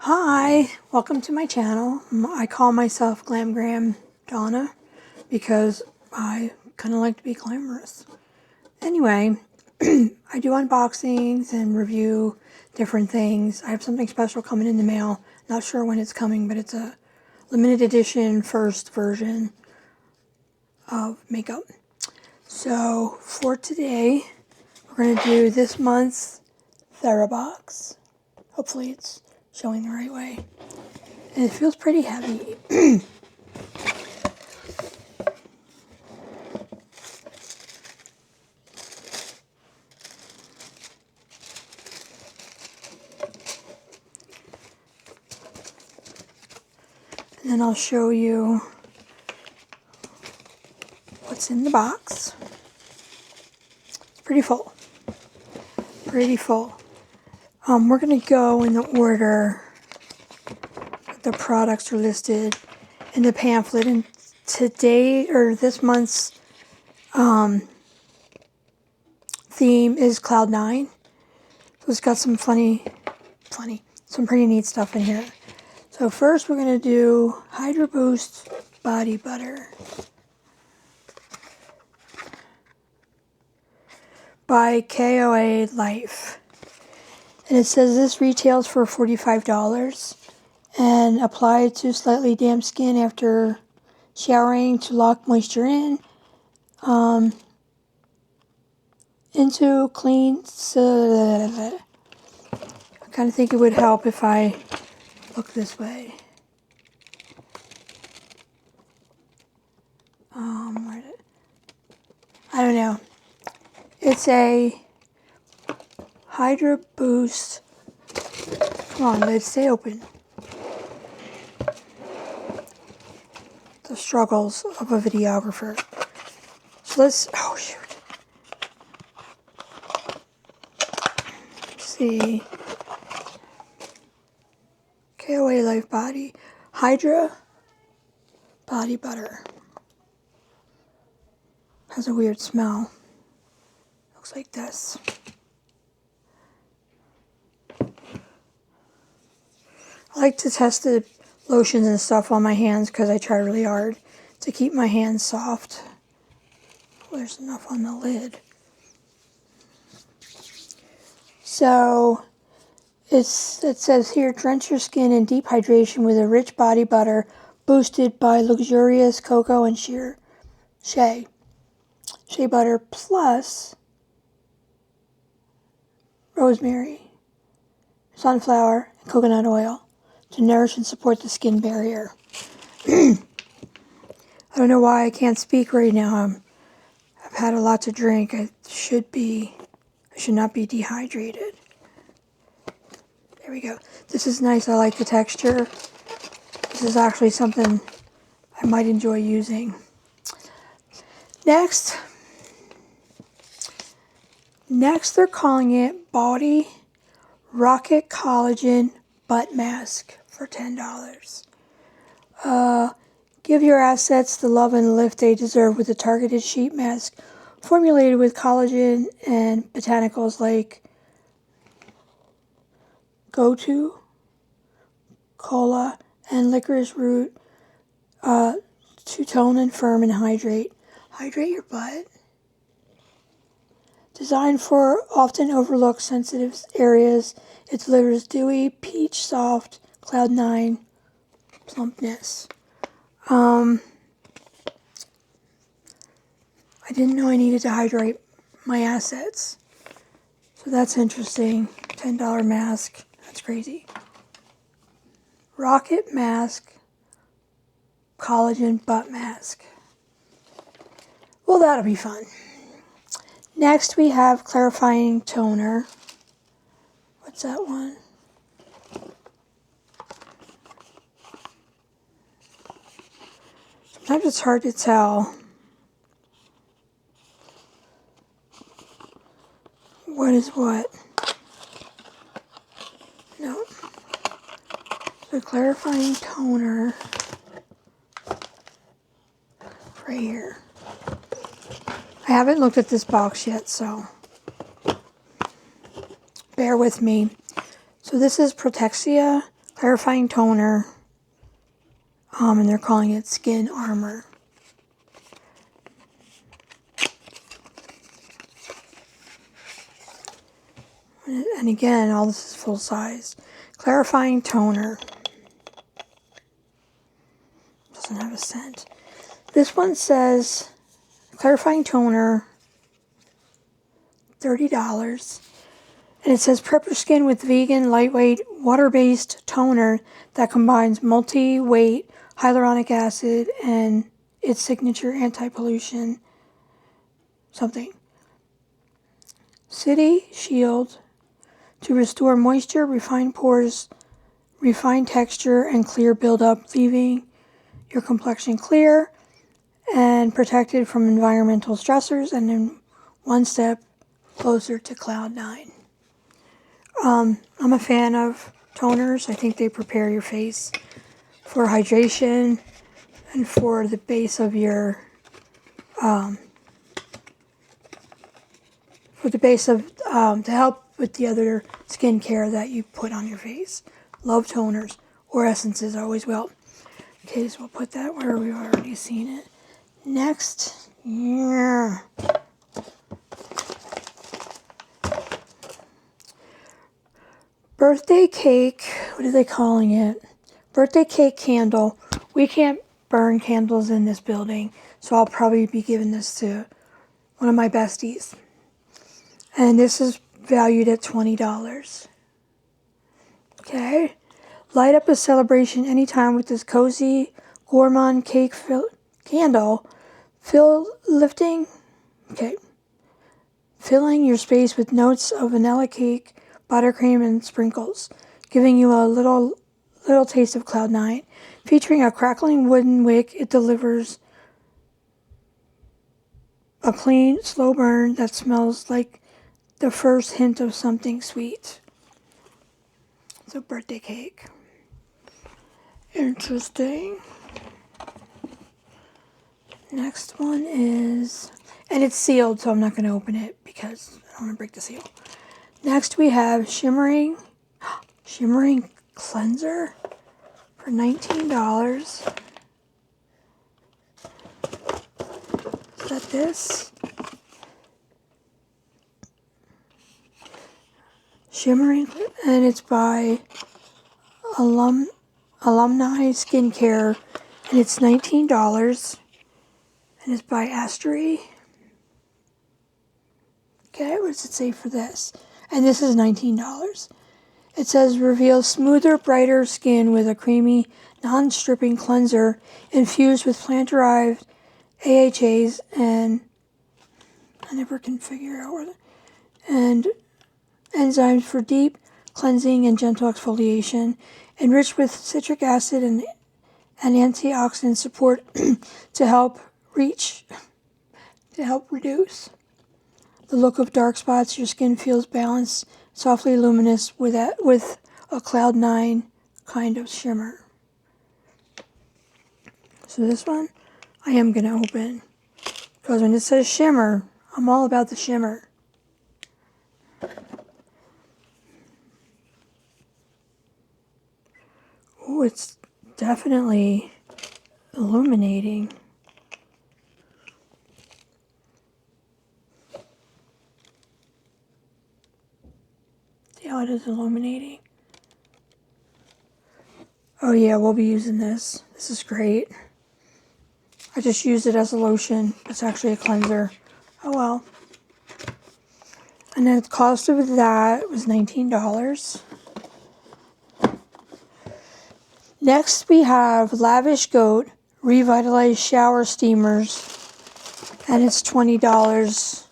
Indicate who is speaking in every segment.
Speaker 1: Hi, welcome to my channel. I call myself Glam Gram Donna because I kind of like to be glamorous. Anyway, I do unboxings and review different things. I have something special coming in the mail. Not sure when it's coming, but it's a limited edition first version of makeup. So for today, we're going to do this month's Therabox. Hopefully it's showing the right way. And it feels pretty heavy. And then I'll show you what's in the box. It's pretty full. Pretty full. We're going to go in the order that the products are listed in the pamphlet. And today, or this month's theme is Cloud 9. So it's got some some pretty neat stuff in here. So first we're going to do Hydra Boost Body Butter by KOA Life. And it says this retails for $45 and applied to slightly damp skin after showering to lock moisture in. Into clean. I kind of think it would help if I look this way. I don't know. It's a Hydra Boost. Come on, lid, stay open. The struggles of a videographer. So let's, oh shoot. Let's see. KOA Life Body. Hydra Body Butter. Has a weird smell. Looks like this. I like to test the lotions and stuff on my hands because I try really hard to keep my hands soft. Well, there's enough on the lid. So it says here, drench your skin in deep hydration with a rich body butter boosted by luxurious cocoa and shea butter plus rosemary, sunflower, and coconut oil to nourish and support the skin barrier. I don't know why I can't speak right now. I've had a lot to drink. I should not be dehydrated. There we go. This is nice. I like the texture. This is actually something I might enjoy using. Next they're calling it Body Rocket Collagen Butt Mask for $10. Give your assets the love and lift they deserve with a targeted sheet mask formulated with collagen and botanicals like gotu, cola, and licorice root to tone and firm and hydrate. Hydrate your butt. Designed for often overlooked sensitive areas, it delivers dewy, peach soft, Cloud 9 plumpness. I didn't know I needed to hydrate my assets. So that's interesting. $10 mask. That's crazy. Rocket Mask Collagen Butt Mask. Well, that'll be fun. Next, we have Clarifying Toner. What's that one? Sometimes it's hard to tell what is what. No. The Clarifying Toner right here. I haven't looked at this box yet, so bear with me. So this is Protexia clarifying toner, and they're calling it Skin Armor. And again, all this is full size. Clarifying toner. Doesn't have a scent. This one says clarifying toner, $30. And it says prep your skin with vegan, lightweight, water-based toner that combines multi-weight hyaluronic acid and its signature anti-pollution something. City Shield to restore moisture, refine pores, refine texture, and clear buildup, leaving your complexion clear and protected from environmental stressors and in one step closer to Cloud 9. I'm a fan of toners. I think they prepare your face for hydration and for the base of your, to help with the other skincare that you put on your face. Love toners or essences, always will. Okay, so we'll put that where we've already seen it. Next, yeah. Birthday cake, what are they calling it? Birthday cake candle. We can't burn candles in this building, so I'll probably be giving this to one of my besties. And this is valued at $20. Okay. Light up a celebration anytime with this cozy gourmand cake candle. Filling your space with notes of vanilla cake, buttercream, and sprinkles, giving you a little taste of Cloud 9. Featuring a crackling wooden wick, it delivers a clean, slow burn that smells like the first hint of something sweet. It's a birthday cake. Interesting. Next one is, and it's sealed, so I'm not going to open it because I don't want to break the seal. Next we have shimmering cleanser for $19. Is that this? Shimmering, and it's by Alumni Skincare, and it's $19, and it's by Astery. Okay, what does it say for this? And this is $19. It says reveals smoother, brighter skin with a creamy, non-stripping cleanser infused with plant-derived AHAs and I never can figure out where and enzymes for deep cleansing and gentle exfoliation, enriched with citric acid and antioxidant support to help reduce the look of dark spots. Your skin feels balanced, softly luminous with a Cloud 9 kind of shimmer. So this one I am going to open because when it says shimmer, I'm all about the shimmer. Oh, it's definitely illuminating. See how it is illuminating? Oh yeah, we'll be using this. This is great. I just used it as a lotion. It's actually a cleanser. Oh well. And then the cost of that was $19. Next we have Lavish Goat Revitalized Shower Steamers. And it's $20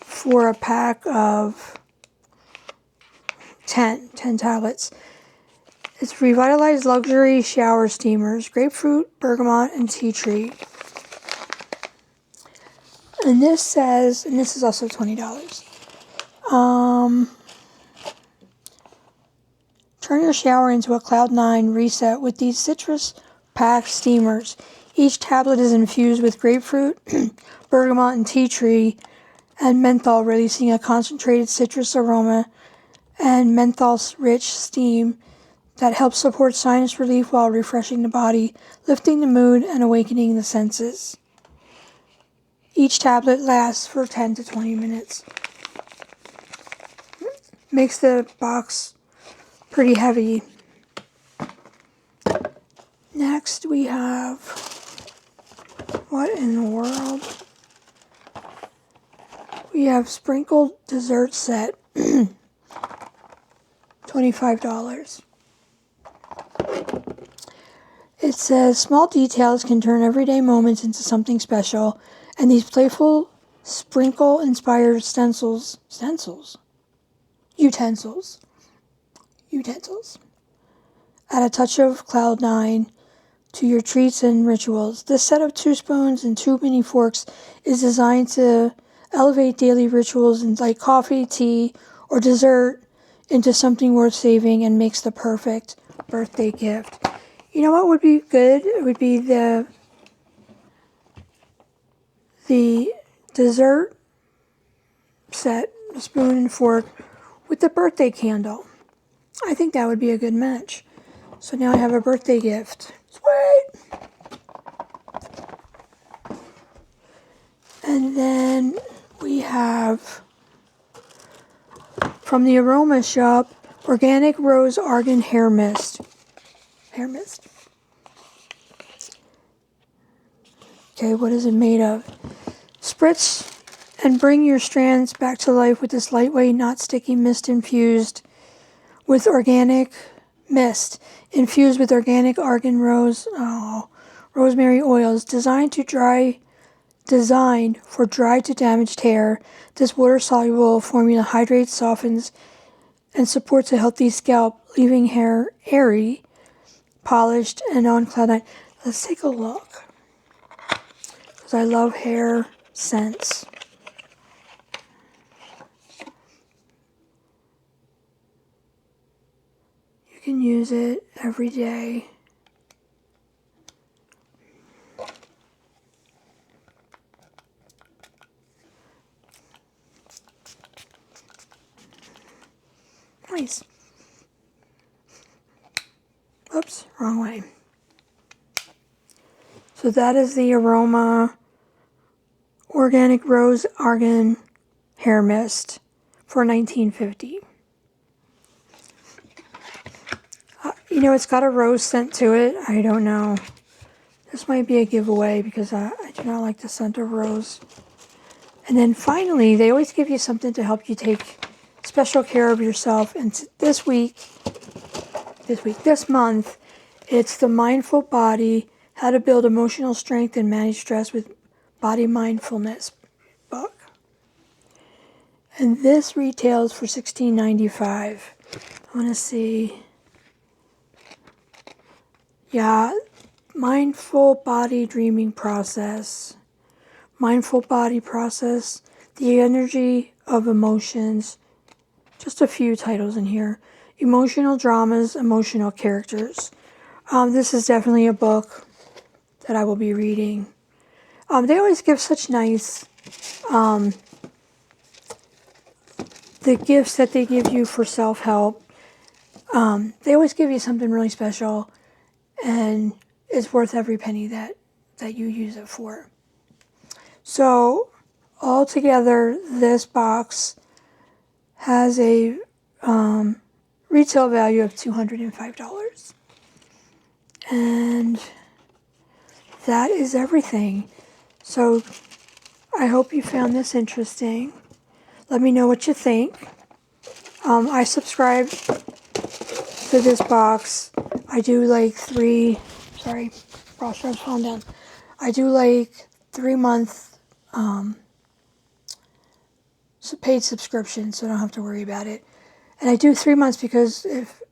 Speaker 1: for a pack of 10 tablets. It's Revitalized Luxury Shower Steamers, grapefruit, bergamot, and tea tree. And this says, and this is also $20. Turn your shower into a Cloud 9 reset with these citrus-packed steamers. Each tablet is infused with grapefruit, bergamot, and tea tree, and menthol, releasing a concentrated citrus aroma and menthol-rich steam that helps support sinus relief while refreshing the body, lifting the mood, and awakening the senses. Each tablet lasts for 10 to 20 minutes. Makes the box pretty heavy. Next we have, what in the world? We have sprinkled dessert set, $25. It says, small details can turn everyday moments into something special, and these playful sprinkle-inspired utensils, add a touch of cloud nine to your treats and rituals. This set of 2 spoons and 2 mini forks is designed to elevate daily rituals like coffee, tea, or dessert into something worth saving and makes the perfect birthday gift. You know what would be good? It would be the dessert set, a spoon and fork, with the birthday candle. I think that would be a good match. So now I have a birthday gift. Sweet! And then we have, from the Aroma Shop, Organic Rose Argan Hair Mist. Okay, what is it made of? Spritz and bring your strands back to life with this lightweight, not sticky mist infused with organic argan rosemary oils designed for dry to damaged hair. This water-soluble formula hydrates, softens, and supports a healthy scalp, leaving hair airy, polished, and on cloud nine. Let's take a look, because I love hair scents. You can use it every day. Nice. Oops, wrong way. So that is the Aroma Organic Rose Argan Hair Mist for $19.50. You know, it's got a rose scent to it. I don't know. This might be a giveaway because I do not like the scent of rose. And then finally, they always give you something to help you take special care of yourself. And this month, it's the Mindful Body, How to Build Emotional Strength and Manage Stress with Body Mindfulness book. And this retails for $16.95. I want to see. Yeah, Mindful Body Dreaming Process. Mindful Body Process, The Energy of Emotions. Just a few titles in here. Emotional Dramas, Emotional Characters. This is definitely a book that I will be reading. They always give such nice, the gifts that they give you for self-help. They always give you something really special, and it's worth every penny that you use it for. So, altogether, this box has a retail value of $205. And that is everything. So, I hope you found this interesting. Let me know what you think. I subscribe to this box. I do like 3, sorry, bra strap's falling down. I do like 3-month paid subscription, so I don't have to worry about it. And I do 3 months because if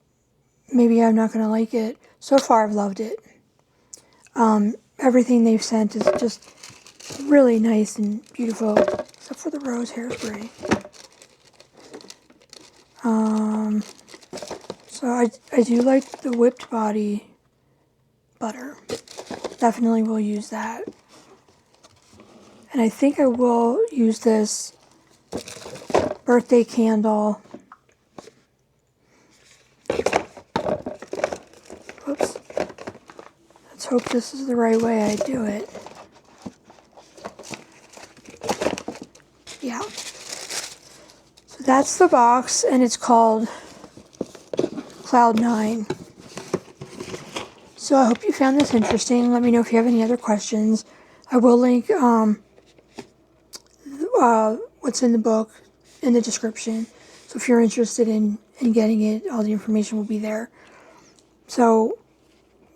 Speaker 1: maybe I'm not going to like it. So far, I've loved it. Everything they've sent is just really nice and beautiful, except for the rose hairspray. So I do like the whipped body butter. Definitely will use that. And I think I will use this birthday candle Oops. Let's hope this is the right way I do it. Yeah. So that's the box, and it's called Cloud 9. So I hope you found this interesting. Let me know if you have any other questions. I will link what's in the book in the description. So if you're interested in getting it, all the information will be there. So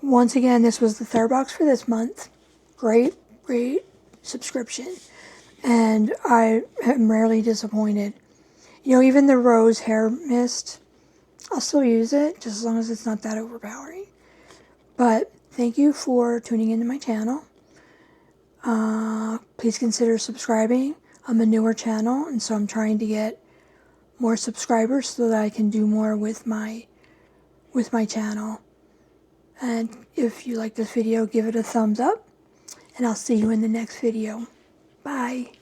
Speaker 1: once again, this was the Therabox for this month. Great subscription. And I am rarely disappointed. You know, even the rose hair mist, I'll still use it, just as long as it's not that overpowering. But thank you for tuning into my channel. Please consider subscribing. I'm a newer channel, and so I'm trying to get more subscribers so that I can do more with my channel. And if you like this video, give it a thumbs up, and I'll see you in the next video. Bye.